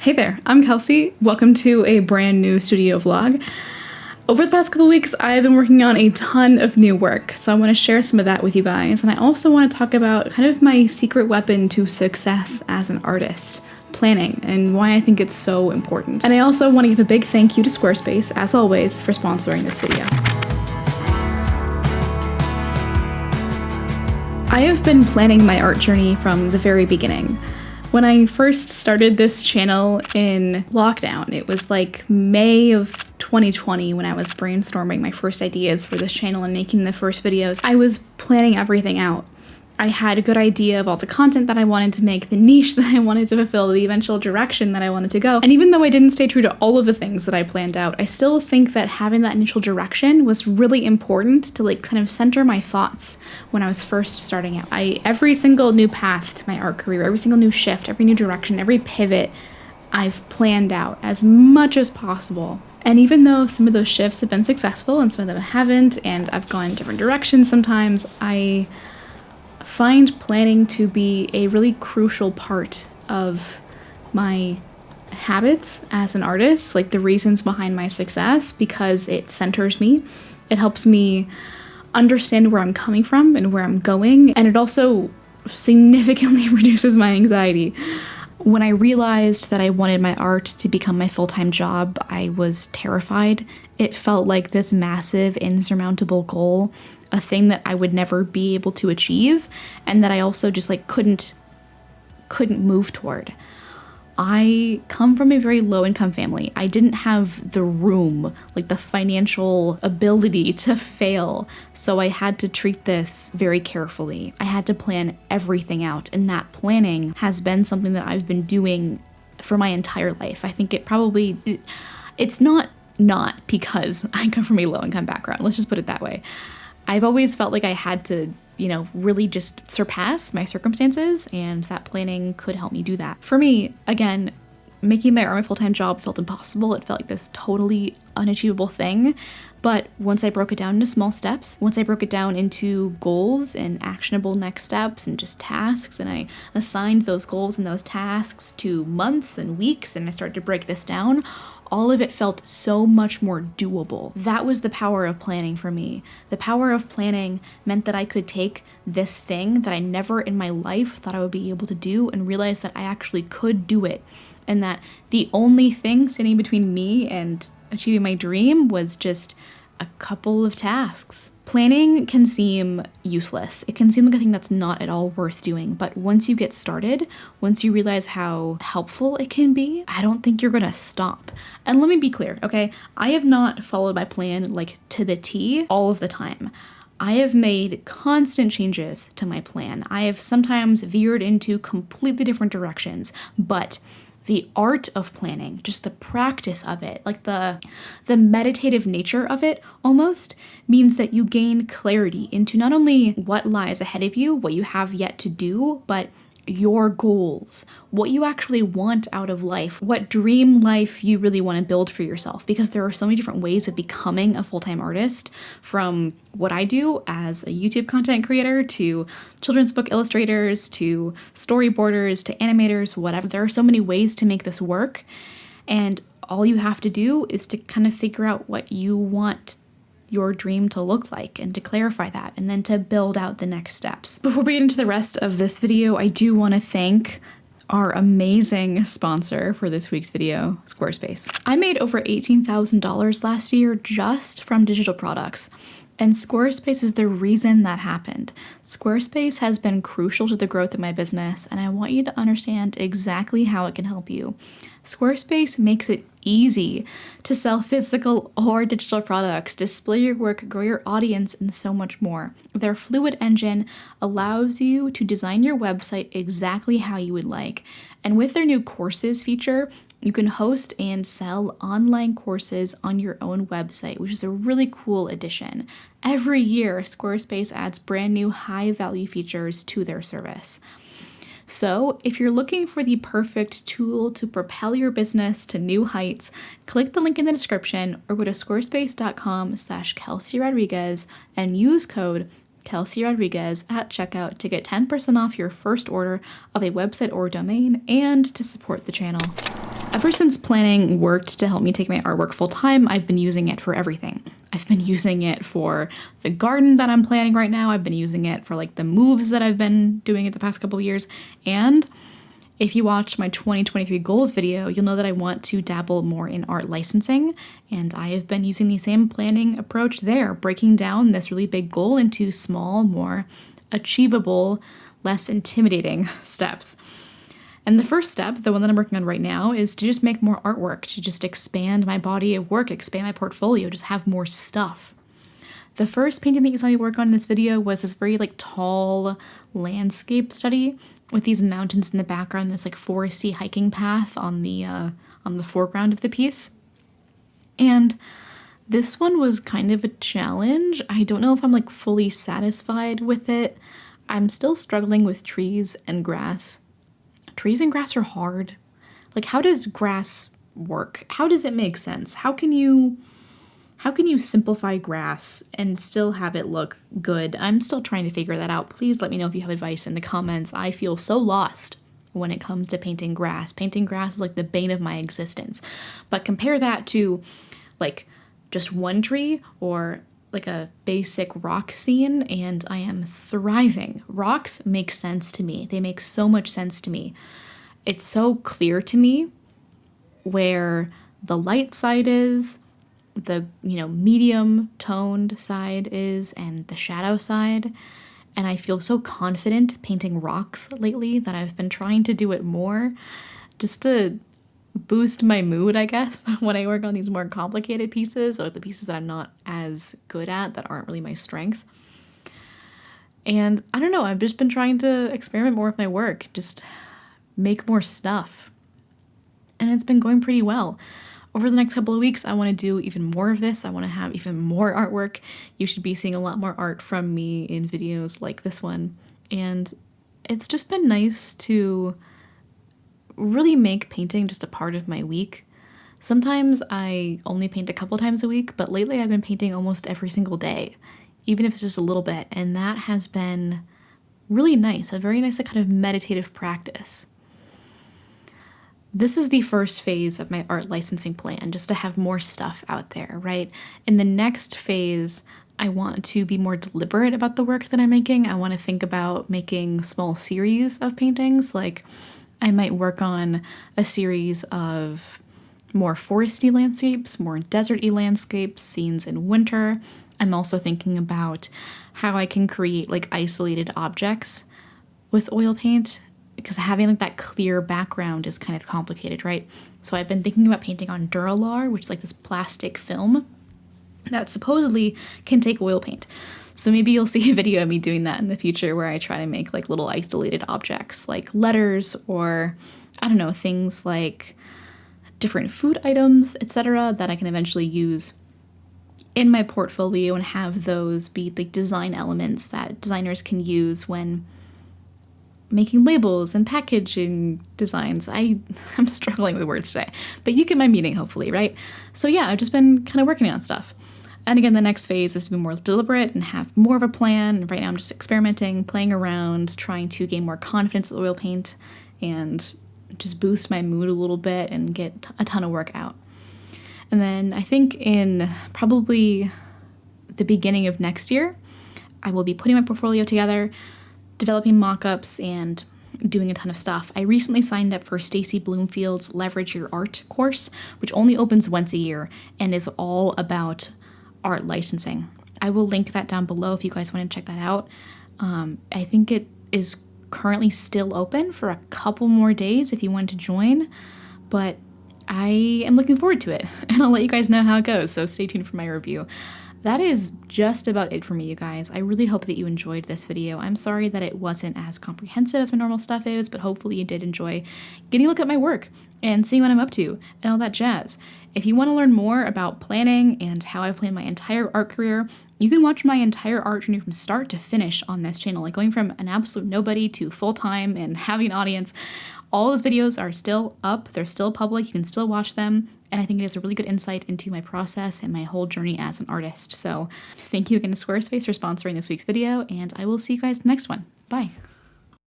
Hey there, I'm Kelsey. Welcome to a brand new studio vlog. Over the past couple weeks, I've been working on a ton of new work, so I want to share some of that with you guys. And I also want to talk about kind of my secret weapon to success as an artist, planning, and why I think it's so important. And I also want to give a big thank you to Squarespace, as always, for sponsoring this video. I have been planning my art journey from the very beginning. When I first started this channel in lockdown, it was like May of 2020 when I was brainstorming my first ideas for this channel and making the first videos. I was planning everything out. I had a good idea of all the content that I wanted to make, the niche that I wanted to fulfill, the eventual direction that I wanted to go. And even though I didn't stay true to all of the things that I planned out, I still think that having that initial direction was really important to kind of center my thoughts when I was first starting out. Every single new path to my art career, every single new shift, every new direction, every pivot, I've planned out as much as possible. And even though some of those shifts have been successful and some of them haven't, and I've gone in different directions sometimes, I find planning to be a really crucial part of my habits as an artist, like the reasons behind my success, because it centers me. It helps me understand where I'm coming from and where I'm going, and it also significantly reduces my anxiety. When I realized that I wanted my art to become my full-time job, I was terrified. It felt like this massive, insurmountable goal, a thing that I would never be able to achieve, and that I also just couldn't move toward. I come from a very low-income family. I didn't have the room, the financial ability to fail, so I had to treat this very carefully. I had to plan everything out, and that planning has been something that I've been doing for my entire life. I think it's not because I come from a low-income background. Let's just put it that way. I've always felt like I had to, really just surpass my circumstances, and that planning could help me do that. For me, again, making my art my full-time job felt impossible. It felt like this totally unachievable thing. But once I broke it down into small steps, once I broke it down into goals and actionable next steps and just tasks, and I assigned those goals and those tasks to months and weeks, and I started to break this down, all of it felt so much more doable. That was the power of planning for me. The power of planning meant that I could take this thing that I never in my life thought I would be able to do and realize that I actually could do it, and that the only thing standing between me and achieving my dream was just a couple of tasks. Planning can seem useless. It can seem like a thing that's not at all worth doing, but once you get started, once you realize how helpful it can be, I don't think you're gonna stop. And let me be clear, okay? I have not followed my plan to the T all of the time. I have made constant changes to my plan. I have sometimes veered into completely different directions, but the art of planning, just the practice of it, the meditative nature of it almost, means that you gain clarity into not only what lies ahead of you, what you have yet to do, but your goals, what you actually want out of life, what dream life you really want to build for yourself, because there are so many different ways of becoming a full-time artist, from what I do as a YouTube content creator to children's book illustrators to storyboarders to animators, whatever. There are so many ways to make this work, and all you have to do is to kind of figure out what you want your dream to look like and to clarify that, and then to build out the next steps. Before we get into the rest of this video, I do want to thank our amazing sponsor for this week's video, Squarespace. I made over $18,000 last year just from digital products, and Squarespace is the reason that happened. Squarespace has been crucial to the growth of my business, and I want you to understand exactly how it can help you. Squarespace makes it easy to sell physical or digital products, display your work, grow your audience, and so much more. Their fluid engine allows you to design your website exactly how you would like. And with their new courses feature, you can host and sell online courses on your own website, which is a really cool addition. Every year, Squarespace adds brand new high-value features to their service. So if you're looking for the perfect tool to propel your business to new heights, click the link in the description or go to squarespace.com/Kelsey Rodriguez and use code Kelsey Rodriguez at checkout to get 10% off your first order of a website or domain and to support the channel. Ever since planning worked to help me take my artwork full time, I've been using it for everything. I've been using it for the garden that I'm planning right now. I've been using it for like the moves that I've been doing it the past couple of years. And if you watched my 2023 goals video, you'll know that I want to dabble more in art licensing. And I have been using the same planning approach there, breaking down this really big goal into small, more achievable, less intimidating steps. And the first step, the one that I'm working on right now, is to just make more artwork, to just expand my body of work, expand my portfolio, just have more stuff. The first painting that you saw me work on in this video was this very like tall landscape study with these mountains in the background, this like foresty hiking path on the foreground of the piece. And this one was kind of a challenge. I don't know if I'm like fully satisfied with it. I'm still struggling with trees and grass. Trees and grass are hard. Like, how does grass work? How does it make sense? How can you simplify grass and still have it look good? I'm still trying to figure that out. Please let me know if you have advice in the comments. I feel so lost when it comes to painting grass. Painting grass is like the bane of my existence. But compare that to like just one tree or like a basic rock scene and I am thriving. Rocks make sense to me. They make so much sense to me. It's so clear to me where the light side is, the, medium toned side is, and the shadow side. And I feel so confident painting rocks lately that I've been trying to do it more just to boost my mood, I guess, when I work on these more complicated pieces or the pieces that I'm not as good at, that aren't really my strength. And I don't know, I've just been trying to experiment more with my work, just make more stuff. And it's been going pretty well. Over the next couple of weeks, I want to do even more of this. I want to have even more artwork. You should be seeing a lot more art from me in videos like this one. And it's just been nice to really make painting just a part of my week. Sometimes I only paint a couple times a week, but lately I've been painting almost every single day, even if it's just a little bit, and that has been really nice, a very nice kind of meditative practice. This is the first phase of my art licensing plan, just to have more stuff out there, right? In the next phase, I want to be more deliberate about the work that I'm making. I want to think about making small series of paintings, like I might work on a series of more foresty landscapes, more desert-y landscapes, scenes in winter. I'm also thinking about how I can create like isolated objects with oil paint, because having like that clear background is kind of complicated, right? So I've been thinking about painting on Duralar, which is like this plastic film that supposedly can take oil paint. So maybe you'll see a video of me doing that in the future where I try to make like little isolated objects like letters or, I don't know, things like different food items, etc. that I can eventually use in my portfolio and have those be the design elements that designers can use when making labels and packaging designs. I'm struggling with words today, but you get my meaning hopefully, right? So yeah, I've just been kind of working on stuff. And again, the next phase is to be more deliberate and have more of a plan. Right now I'm just experimenting, playing around, trying to gain more confidence with oil paint and just boost my mood a little bit and get a ton of work out. And then I think in probably the beginning of next year, I will be putting my portfolio together, developing mock-ups, and doing a ton of stuff. I recently signed up for Stacy Bloomfield's Leverage Your Art course, which only opens once a year and is all about art licensing. I will link that down below if you guys want to check that out. I think it is currently still open for a couple more days if you want to join, but I am looking forward to it, and I'll let you guys know how it goes, so stay tuned for my review. That is just about it for me, you guys. I really hope that you enjoyed this video. I'm sorry that it wasn't as comprehensive as my normal stuff is, but hopefully you did enjoy getting a look at my work and seeing what I'm up to and all that jazz. If you want to learn more about planning and how I've planned my entire art career, you can watch my entire art journey from start to finish on this channel, like going from an absolute nobody to full-time and having an audience. All those videos are still up, they're still public, you can still watch them, and I think it is a really good insight into my process and my whole journey as an artist. So thank you again to Squarespace for sponsoring this week's video, and I will see you guys in the next one. Bye.